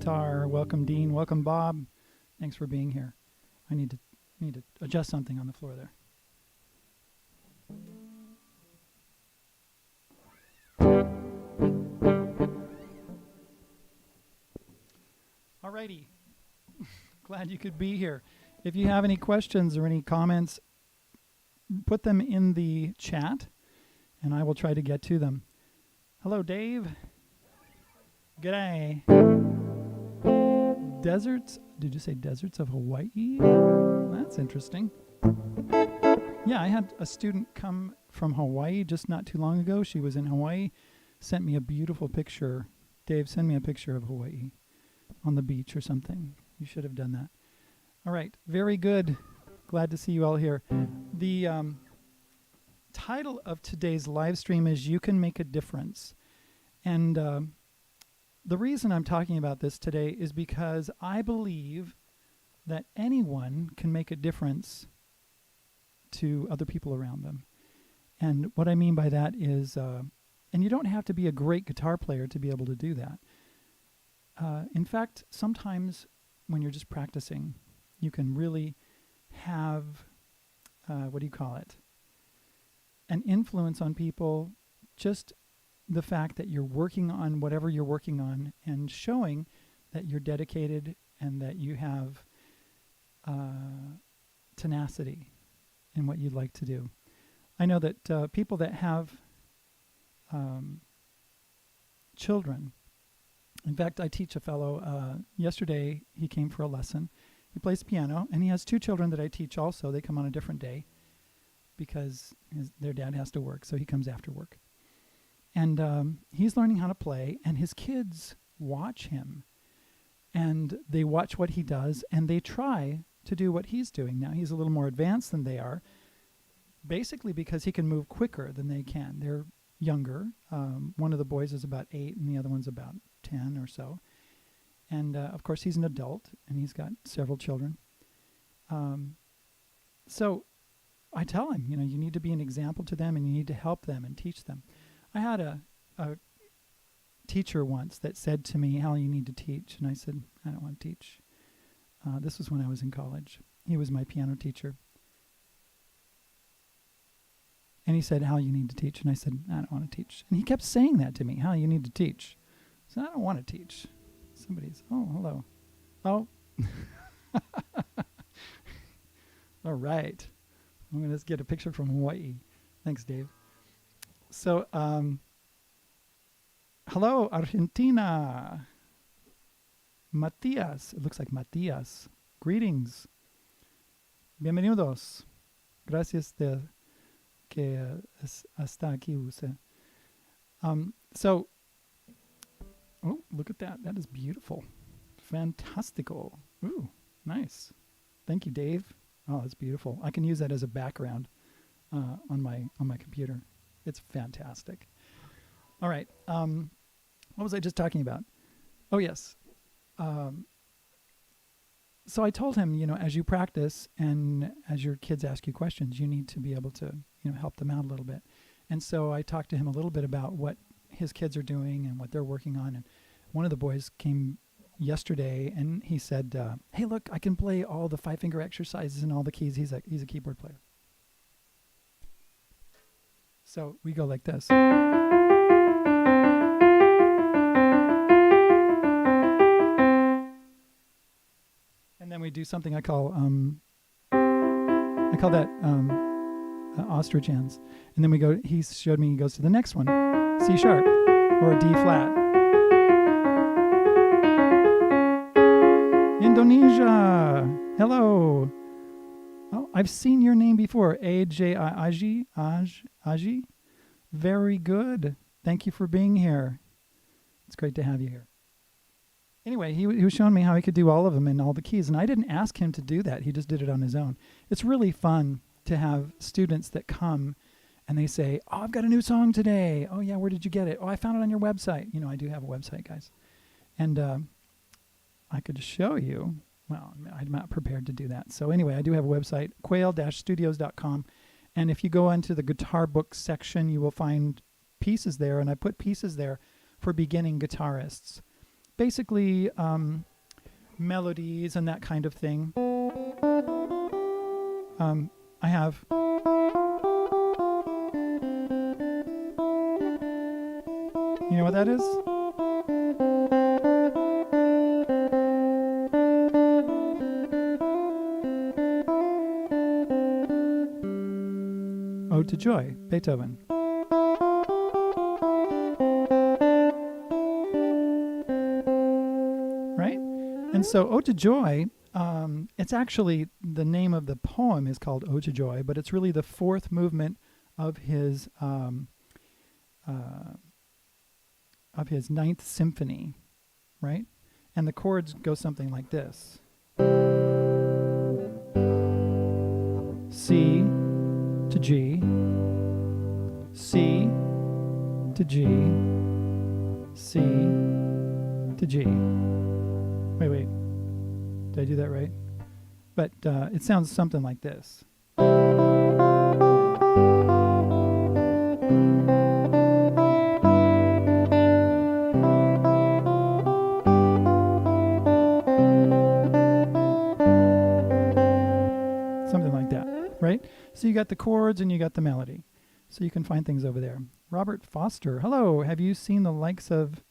guitar. Welcome, Dean. Welcome, Bob. Thanks for being here. I need to adjust something on the floor there. Alrighty. Glad you could be here. If you have any questions or any comments, put them in the chat, and I will try to get to them. Hello, Dave. G'day. Deserts? Did you say deserts of Hawaii? That's interesting. Yeah, I had a student come from Hawaii just not too long ago. She was in Hawaii, sent me a beautiful picture. Dave, send me a picture of Hawaii on the beach or something. You should have done that. All right, very good. Glad to see you all here. The title of today's live stream is You Can Make a Difference. And the reason I'm talking about this today is because I believe that anyone can make a difference to other people around them. And what I mean by that is, and you don't have to be a great guitar player to be able to do that. In fact, sometimes when you're just practicing, you can really have, what do you call it? An influence on people, just the fact that you're working on whatever you're working on and showing that you're dedicated and that you have tenacity in what you'd like to do. I know that people that have children, in fact, I teach a fellow, yesterday he came for a lesson. He plays piano, and he has two children that I teach also. They come on a different day because their dad has to work, so he comes after work. And he's learning how to play, and his kids watch him. And they watch what he does, and they try to do what he's doing. Now, he's a little more advanced than they are, basically because he can move quicker than they can. They're younger. One of the boys is about 8, and the other one's about 10 or so. And, of course, he's an adult, and he's got several children. So I tell him, you know, you need to be an example to them, and you need to help them and teach them. I had a teacher once that said to me, Hal, you need to teach. And I said, I don't want to teach. This was when I was in college. He was my piano teacher. And he said, Hal, you need to teach. And I said, I don't want to teach. And he kept saying that to me, Hal, you need to teach. I said, I don't want to teach. Somebody's, oh, hello. Oh. All right. I'm going to get a picture from Hawaii. Thanks, Dave. So, hello, Argentina. Matias. It looks like Matias. Greetings. Bienvenidos. Gracias de que está aquí usted. So, oh, look at that. That is beautiful. Fantastico. Ooh, nice. Thank you, Dave. Oh, that's beautiful. I can use that as a background on my computer. It's fantastic. All right. What was I just talking about? Oh, yes. So I told him, you know, as you practice and as your kids ask you questions, you need to be able to, you know, help them out a little bit. And so I talked to him a little bit about what his kids are doing and what they're working on. And one of the boys came yesterday and he said, hey, look, I can play all the 5-finger exercises and all the keys. He's a keyboard player. So we go like this. And then we do something I call that ostrich hands. And then we go, he showed me, he goes to the next one, C sharp or a D flat. Indonesia, hello. Oh, I've seen your name before. Aji. Very good. Thank you for being here. It's great to have you here. Anyway, he was showing me how he could do all of them and all the keys, and I didn't ask him to do that. He just did it on his own. It's really fun to have students that come and they say, oh, I've got a new song today. Oh, yeah, where did you get it? Oh, I found it on your website. You know, I do have a website, guys. And I could show you. Well, I'm not prepared to do that. So anyway, I do have a website, quail-studios.com. And if you go into the guitar book section, you will find pieces there. And I put pieces there for beginning guitarists. basically melodies and that kind of thing. I have you know what that is? Ode to Joy, Beethoven. Right? And so Ode to Joy, it's actually, the name of the poem is called Ode to Joy, but it's really the fourth movement of his Ninth Symphony, right? And the chords go something like this. C to G, C to G, C to G. Wait. Did I do that right? But it sounds something like this. Something like that, right? So you got the chords and you got the melody. So you can find things over there. Robert Foster, hello. Have you seen the likes of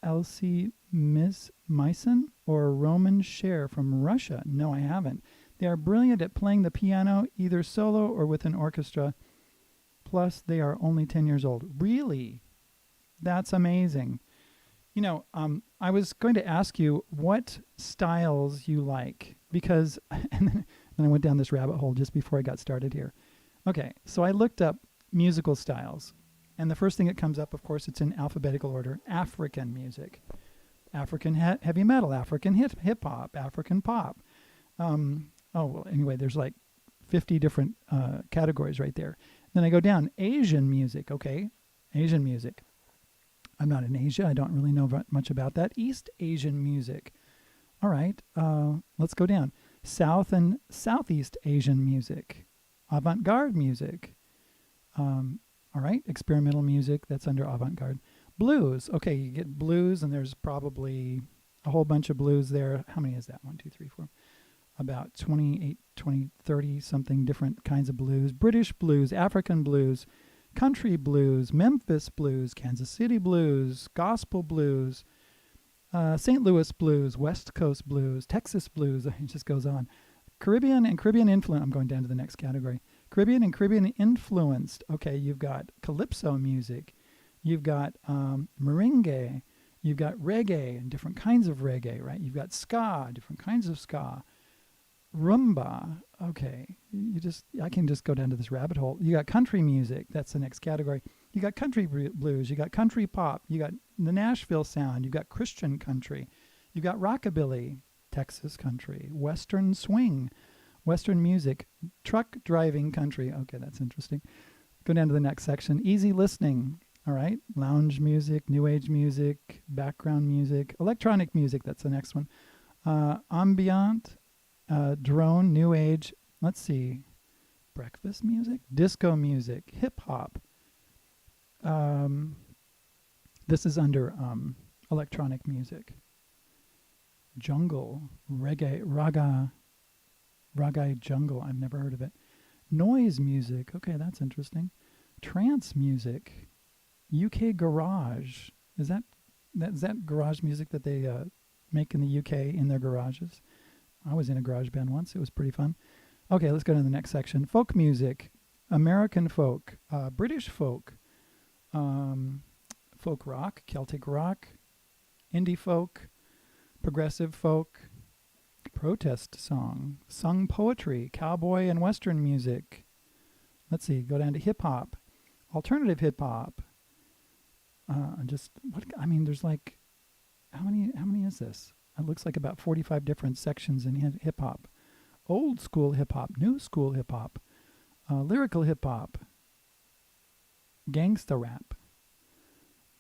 Elsie Miss Meissen or Roman Scher from Russia? No, I haven't. They are brilliant at playing the piano, either solo or with an orchestra. Plus, they are only 10 years old. Really? That's amazing. You know, I was going to ask you what styles you like, because, and then I went down this rabbit hole just before I got started here. Okay, so I looked up musical styles. And the first thing that comes up, of course, it's in alphabetical order. African music, African heavy metal, African hip hop, African pop. Anyway, there's like 50 different categories right there. Then I go down, Asian music. Okay, Asian music. I'm not in Asia. I don't really know much about that. East Asian music. All right, let's go down. South and Southeast Asian music. Avant-garde music. All right, experimental music, that's under avant-garde. Blues, okay, you get blues, and there's probably a whole bunch of blues there. How many is that? 1, 2, 3, 4. About 28, 20, 30 something different kinds of blues. British blues, African blues, country blues, Memphis blues, Kansas City blues, gospel blues, St. Louis blues, West Coast blues, Texas blues, it just goes on. Caribbean and Caribbean influence, I'm going down to the next category. Caribbean and Caribbean influenced. Okay, you've got calypso music. You've got merengue. You've got reggae and different kinds of reggae, right? You've got ska, different kinds of ska. Rumba. Okay, I can just go down to this rabbit hole. You got country music. That's the next category. You got country blues. You got country pop. You got the Nashville sound. You've got Christian country. You've got rockabilly, Texas country, Western swing, Western music, truck driving country. Okay, that's interesting. Go down to the next section. Easy listening. All right. Lounge music, new age music, background music, electronic music. That's the next one. Ambient, drone, new age. Let's see. Breakfast music, disco music, hip hop. This is under electronic music. Jungle, reggae, raga jungle. I've never heard of it. Noise music. Okay, that's interesting. Trance music. UK garage. Is that garage music that they make in the UK in their garages? I was in a garage band once. It was pretty fun. Okay, let's go to the next section. Folk music. American folk. British folk. Folk rock. Celtic rock. Indie folk. Progressive folk. Protest song, sung poetry, cowboy and western music. Let's see, go down to hip hop, alternative hip hop. There's like, how many is this? It looks like about 45 different sections in hip hop. Old school hip hop, new school hip hop, lyrical hip hop, gangsta rap.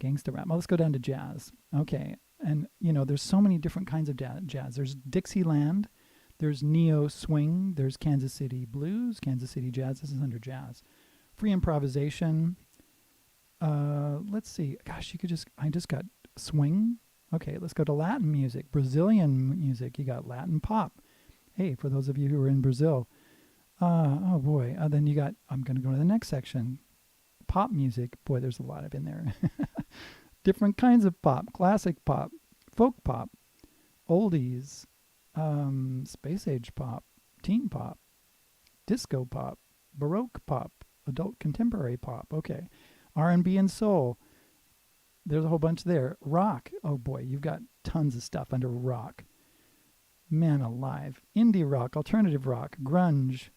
Well, let's go down to jazz. Okay. And, there's so many different kinds of jazz. There's Dixieland, there's neo swing, there's Kansas City blues, Kansas City jazz. This is under jazz. Free improvisation, Let's see. Gosh, I just got swing. Okay, let's go to Latin music, Brazilian music. You got Latin pop. Hey, for those of you who are in Brazil. Oh boy. Then you got, I'm going to go to the next section. Pop music. Boy, there's a lot of in there. Different kinds of pop. Classic pop, folk pop, oldies, space age pop, teen pop, disco pop, baroque pop, adult contemporary pop. Okay. R&B and soul. There's a whole bunch there. Rock. Oh boy, you've got tons of stuff under rock. Man alive. Indie rock, alternative rock, grunge,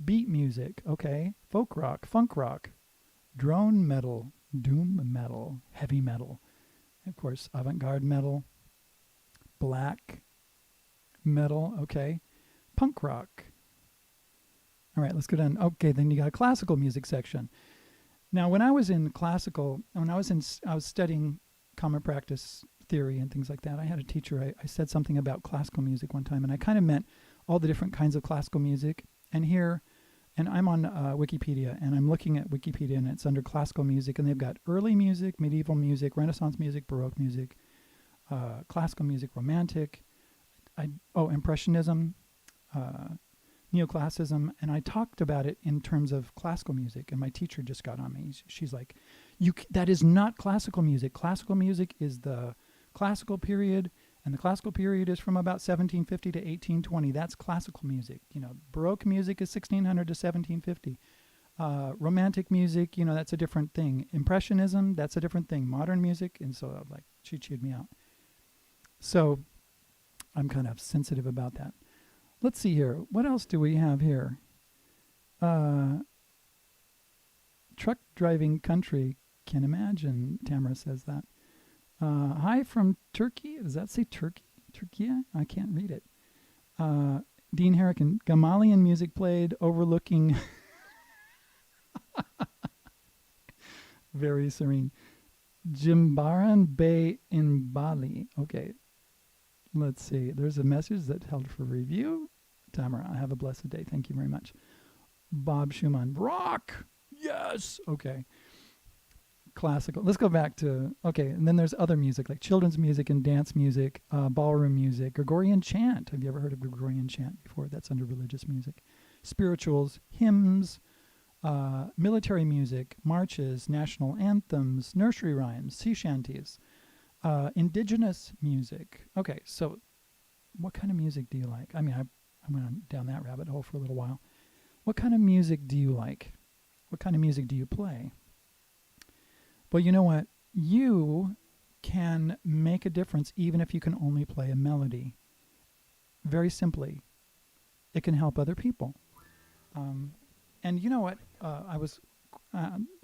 beat music. Okay. Folk rock, funk rock, drone metal, doom metal, heavy metal. Of course, avant-garde metal, black metal. Okay. Punk rock. All right, let's go down. Okay, then you got a classical music section. Now, when I was in classical, I was studying common practice theory and things like that, I had a teacher, I said something about classical music one time, and I kind of meant all the different kinds of classical music. And I'm on Wikipedia, and I'm looking at Wikipedia, and it's under classical music, and they've got early music, medieval music, Renaissance music, Baroque music, classical music, romantic, Impressionism, neoclassicism, and I talked about it in terms of classical music, and my teacher just got on me. She's like, that is not classical music. Classical music is the classical period, and the classical period is from about 1750 to 1820. That's classical music. Baroque music is 1600 to 1750. Romantic music, that's a different thing. Impressionism, that's a different thing. Modern music, and so she chewed me out. So I'm kind of sensitive about that. Let's see here. What else do we have here? Truck driving country. Can imagine. Tamara says that. Hi from Turkey. Does that say Turkey? Turkey? I can't read it. Dean Harrigan. Gamalian music played overlooking. Very serene. Jimbaran Bay in Bali. Okay. Let's see. There's a message that held for review. Tamara, have a blessed day. Thank you very much. Bob Schumann. Rock! Yes! Okay. Classical. Let's go back to, okay, and then there's other music, like children's music and dance music, ballroom music, Gregorian chant. Have you ever heard of Gregorian chant before? That's under religious music. Spirituals, hymns, military music, marches, national anthems, nursery rhymes, sea shanties, indigenous music. Okay, so what kind of music do you like? I mean, I went down that rabbit hole for a little while. What kind of music do you like? What kind of music do you play? Well, you know what? You can make a difference even if you can only play a melody. Very simply, it can help other people. And you know what?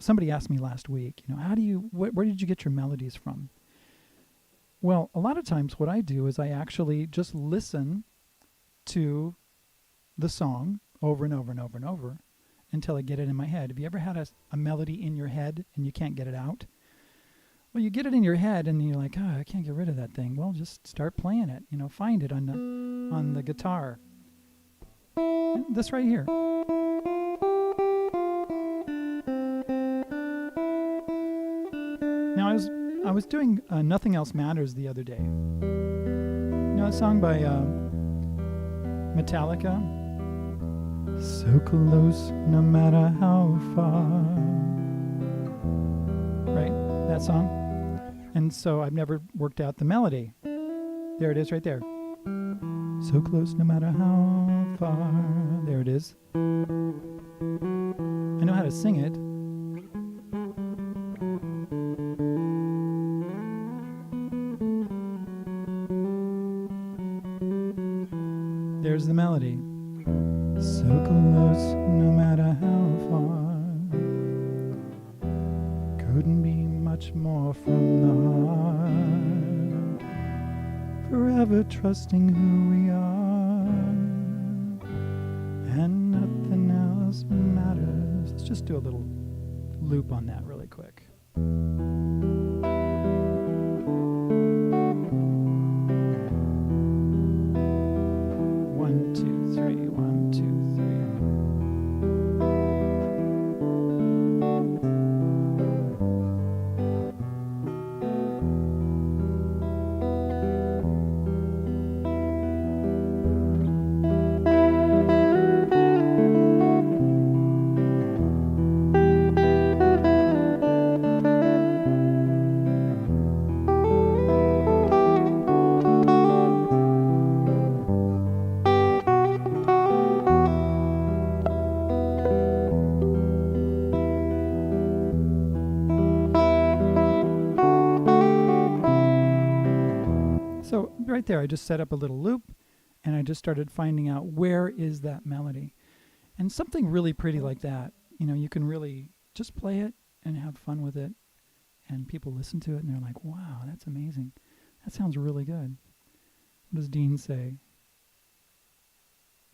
Somebody asked me last week, where did you get your melodies from? Well, a lot of times what I do is I actually just listen to the song over and over and over and over until I get it in my head. Have you ever had a melody in your head and you can't get it out? Well, you get it in your head and you're like, I can't get rid of that thing. Well, just start playing it. Find it on the guitar. This right here. Now, I was doing Nothing Else Matters the other day. A song by Metallica. So close, no matter how far. Right? That song? And so I've never worked out the melody. There it is right there. So close, no matter how far. There it is. I know how to sing it. There's the melody. So close, no matter how far. Couldn't be much more from the heart. Forever trusting who we are. And nothing else matters. Let's just do a little loop on that really quick. 1, 2, 3, 1, 2, 3. So right there, I just set up a little loop and I just started finding out where is that melody. And something really pretty like that, you can really just play it and have fun with it. And people listen to it and they're like, wow, that's amazing. That sounds really good. What does Dean say?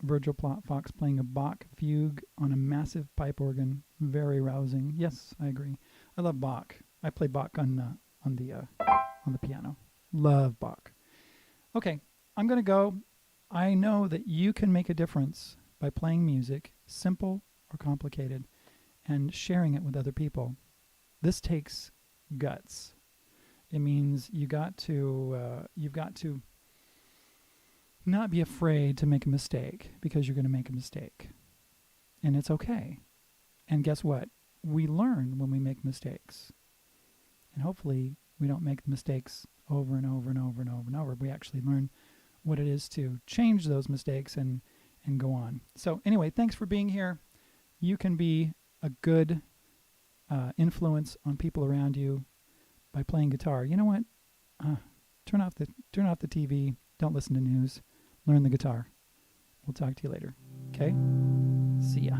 Virgil Fox playing a Bach fugue on a massive pipe organ. Very rousing. Yes, I agree. I love Bach. I play Bach on the piano. Love Bach. Okay, I'm going to go. I know that you can make a difference by playing music, simple or complicated, and sharing it with other people. This takes guts. It means you've got to not be afraid to make a mistake, because you're going to make a mistake. And it's okay. And guess what? We learn when we make mistakes. And hopefully we don't make mistakes over and over and over and over and over. We actually learn what it is to change those mistakes and go on. So anyway, thanks for being here. You can be a good influence on people around you by playing guitar. You know what? Turn off the TV. Don't listen to news. Learn the guitar. We'll talk to you later. Okay? See ya.